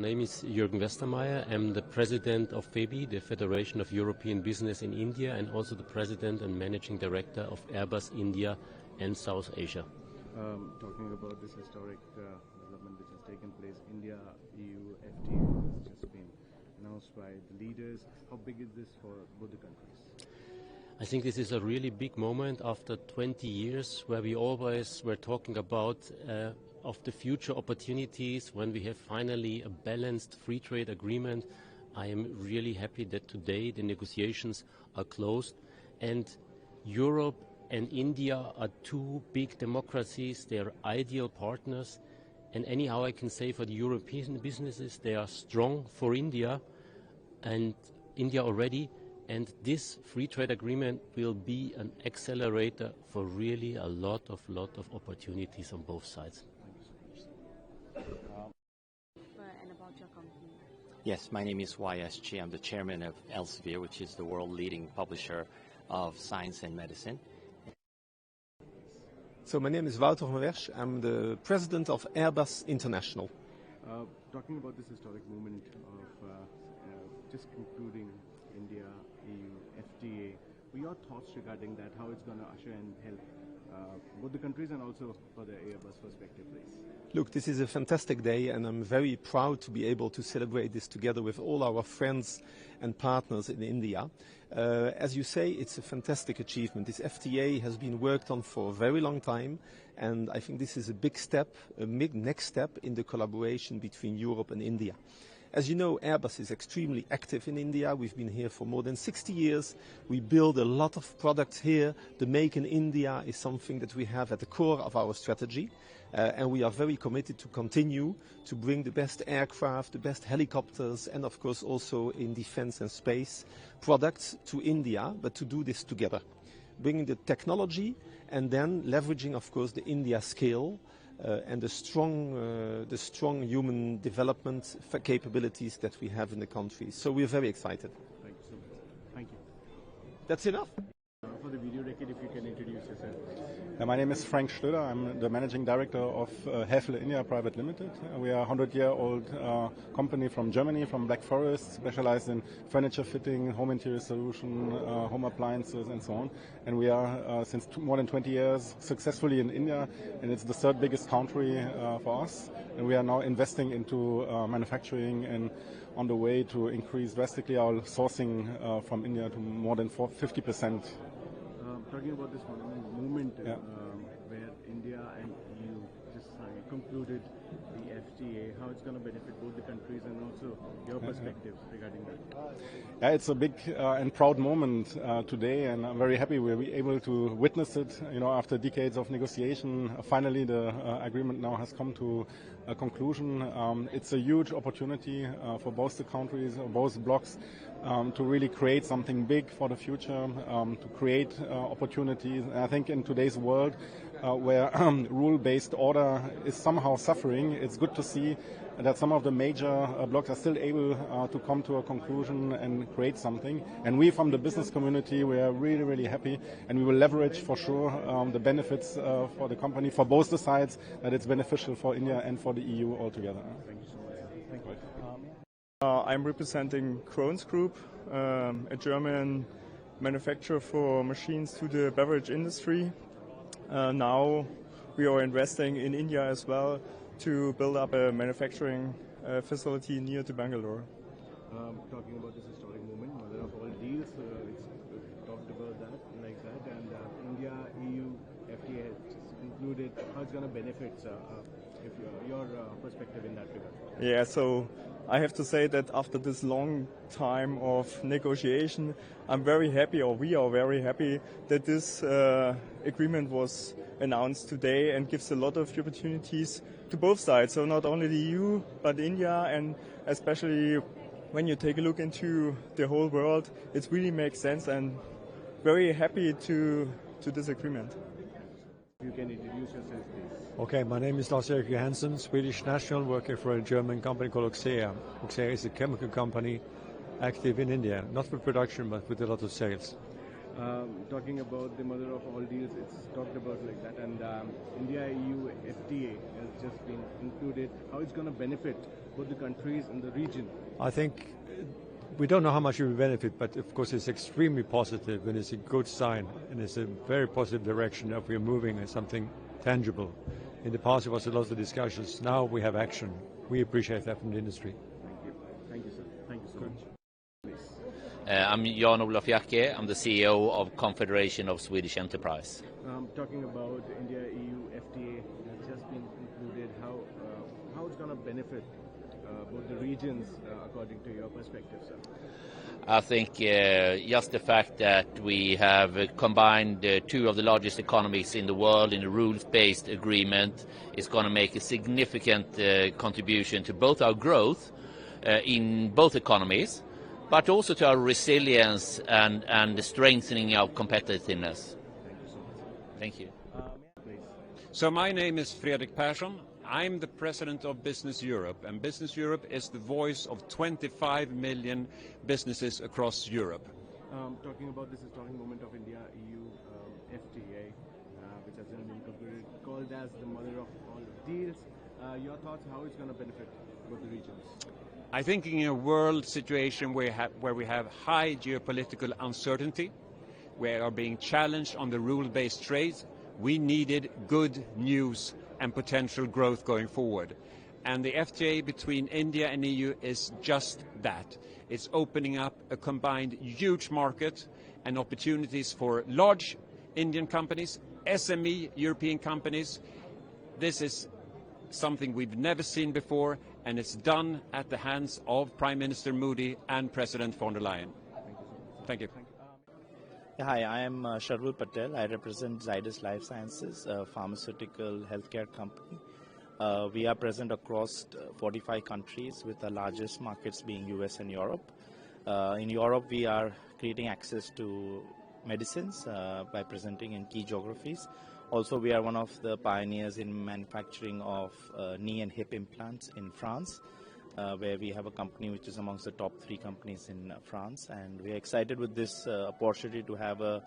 name is Jürgen Westermeier. I'm the president of FEBI, the Federation of European Business in India, and also the president and managing director of Airbus India and South Asia. Talking about this historic development which has taken place, India-EU FTA has just been announced by the leaders. How big is this for both the countries? I think this is a really big moment after 20 years where we always were talking about of the future opportunities when we have finally a balanced free trade agreement. I am really happy that today the negotiations are closed, and Europe and India are two big democracies. They are ideal partners, and anyhow I can say for the European businesses they are strong for India and India already, and this free trade agreement will be an accelerator for really a lot of opportunities on both sides. And about your company? Yes, my name is Youngsuk Chi. I'm the chairman of Elsevier, which is the world leading publisher of science and medicine. So my name is Wouter Van Wersch. I'm the president of Airbus International. Talking about this historic moment of just concluding India-EU FTA, what are your thoughts regarding that, how it's going to usher and help both the countries and also for the Airbus perspective, please? Look, this is a fantastic day, and I'm very proud to be able to celebrate this together with all our friends and partners in India. As you say, it's a fantastic achievement. This FTA has been worked on for a very long time, and I think this is a big step, a next step in the collaboration between Europe and India. As you know, Airbus is extremely active in India. We've been here for more than 60 years. We build a lot of products here. The Make in India is something that we have at the core of our strategy. And we are very committed to continue to bring the best aircraft, the best helicopters, and of course also in defense and space products to India, but to do this together. Bringing the technology and then leveraging, of course, the India scale and the strong human development capabilities that we have in the country. So we're very excited. Thank you so much. Thank you. That's enough. For the video record, if you can introduce yourself. My name is Frank Schloeder. I'm the managing director of Sharvil India Private Limited. We are a 100-year-old company from Germany, from Black Forest, specialized in furniture fitting, home interior solution, home appliances, and so on. And we are, since more than 20 years, successfully in India, and it's the third biggest country for us. And we are now investing into manufacturing and on the way to increase drastically our sourcing from India to more than 50%. Talking about this movement where India and EU just concluded the FTA, how it's going to benefit both the countries and also your perspective regarding that? Yeah, it's a big and proud moment today, and I'm very happy we'll be able to witness it. You know, after decades of negotiation, finally the agreement now has come to a conclusion. It's a huge opportunity for both the countries, both blocs, to really create something big for the future, to create opportunities. And I think in today's world, where rule-based order is somehow suffering, it's good to see that some of the major blocs are still able to come to a conclusion and create something. And we from the business community, we are really, really happy, and we will leverage for sure the benefits for the company, for both the sides, that it's beneficial for India and for the EU altogether. Thank you so much. Thank you. I'm representing Krones Group, a German manufacturer for machines to the beverage industry. Now we are investing in India as well to build up a manufacturing facility near to Bangalore. Talking about this historic moment, mother of all deals, it's talked about that, like that, and India, EU, FTA has concluded. How it's going to benefit if your perspective in that regard? Yeah, so I have to say that after this long time of negotiation, I'm very happy, or we are very happy, that this agreement was announced today and gives a lot of opportunities to both sides. So not only the EU, but India, and especially when you take a look into the whole world, it really makes sense, and very happy to this agreement. You can introduce yourself, please. Okay, my name is Lars Eric Johansson, Swedish national, working for a German company called Oxea. Oxea is a chemical company active in India, not for production but with a lot of sales. Talking about the mother of all deals, it's talked about like that, and India-EU FTA has just been included. How it's going to benefit both the countries and the region? I think we don't know how much it will benefit, but of course it's extremely positive and it's a good sign and it's a very positive direction that we are moving in something tangible. In the past, there was a lot of discussions. Now we have action. We appreciate that from the industry. Thank you. Thank you, sir. Thank you so much. I'm Jan-Olof Jacke. I'm the CEO of Confederation of Swedish Enterprise. Talking about India-EU FTA has just been concluded. How it's going to benefit both the regions according to your perspective, sir? I think just the fact that we have combined two of the largest economies in the world in a rules-based agreement is going to make a significant contribution to both our growth in both economies, but also to our resilience and the strengthening of competitiveness. Thank you. So my name is Fredrik Persson. I'm the president of Business Europe, and Business Europe is the voice of 25 million businesses across Europe. Talking about this historic moment of India-EU FTA, which has been concluded, called as the mother of all deals. Your thoughts, how it's going to benefit both the regions? I think in a world situation where we have high geopolitical uncertainty, we are being challenged on the rule-based trade, we needed good news and potential growth going forward. And the FTA between India and EU is just that. It's opening up a combined huge market and opportunities for large Indian companies, SME European companies. This is something we've never seen before, and it's done at the hands of Prime Minister Modi and President von der Leyen. Thank you. Hi, I am Sharvil P Patel. I represent Zydus Life Sciences, a pharmaceutical healthcare company. We are present across 45 countries, with the largest markets being US and Europe. In Europe, we are creating access to medicines by presenting in key geographies. Also, we are one of the pioneers in manufacturing of knee and hip implants in France, where we have a company which is amongst the top 3 companies in France, and we are excited with this opportunity to have a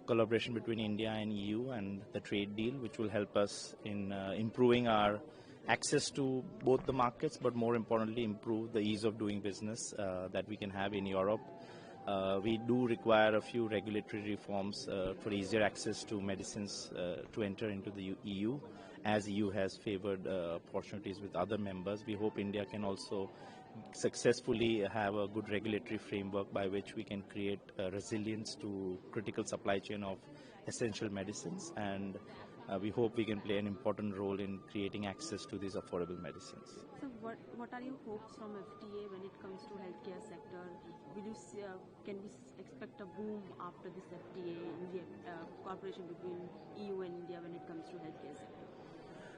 collaboration between India and EU and the trade deal, which will help us in improving our access to both the markets, but more importantly improve the ease of doing business that we can have in Europe. We do require a few regulatory reforms for easier access to medicines to enter into the EU, as EU has favored opportunities with other members. We hope India can also successfully have a good regulatory framework by which we can create resilience to critical supply chain of essential medicines, and we hope we can play an important role in creating access to these affordable medicines. So what are your hopes from FTA when it comes to healthcare sector? Will you see, can we expect a boom after this FTA in the cooperation between EU and India when it comes to healthcare sector?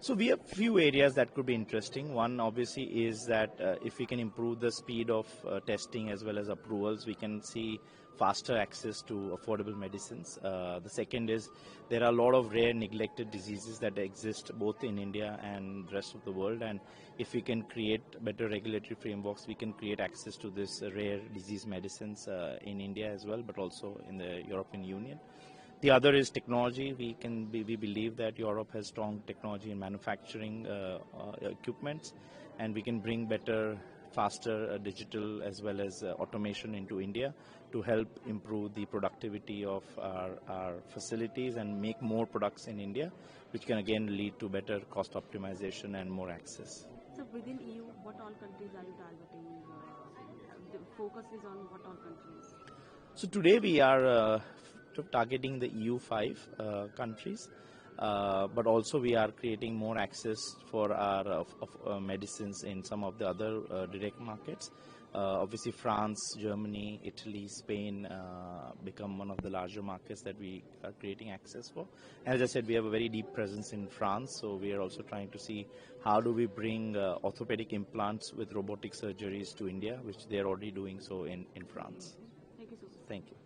So we have few areas that could be interesting. One obviously is that if we can improve the speed of testing as well as approvals, we can see faster access to affordable medicines. The second is there are a lot of rare neglected diseases that exist both in India and the rest of the world, and if we can create better regulatory frameworks, we can create access to this rare disease medicines in India as well, but also in the European Union. The other is technology. We believe that Europe has strong technology in manufacturing equipment, and we can bring better, faster digital as well as automation into India to help improve the productivity of our facilities and make more products in India, which can again lead to better cost optimization and more access. So within EU, what all countries are you targeting? The focus is on what all countries? So today we are targeting the EU5 countries, but also we are creating more access for our medicines in some of the other direct markets. Obviously France, Germany, Italy, Spain become one of the larger markets that we are creating access for. As I said, we have a very deep presence in France, so we are also trying to see how do we bring orthopedic implants with robotic surgeries to India, which they are already doing so in France. Thank you so much. Thank you.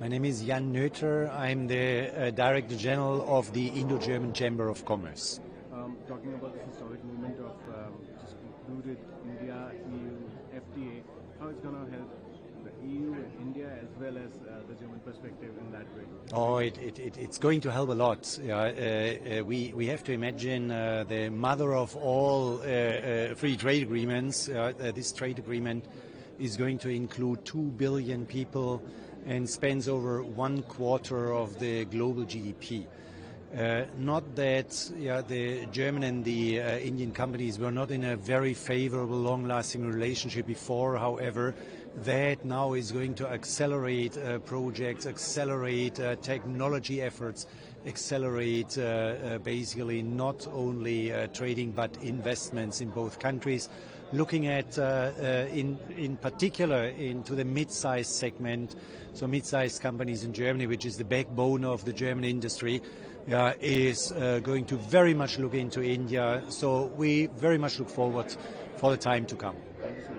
My name is Jan Noether. I'm the Director General of the Indo-German Chamber of Commerce. Talking about this historic movement of just concluded India-EU FTA, how it's going to help the EU and India as well as the German perspective in that way? Oh, it's going to help a lot. We have to imagine the mother of all free trade agreements. This trade agreement is going to include 2 billion people and spends over 1/4 of the global GDP. Not that the German and the Indian companies were not in a very favorable, long-lasting relationship before. However, that now is going to accelerate projects, accelerate technology efforts, accelerate basically not only trading but investments in both countries. Looking at, in particular, into the mid-sized segment, so mid-sized companies in Germany, which is the backbone of the German industry, is going to very much look into India. So we very much look forward for the time to come. Thank you so much.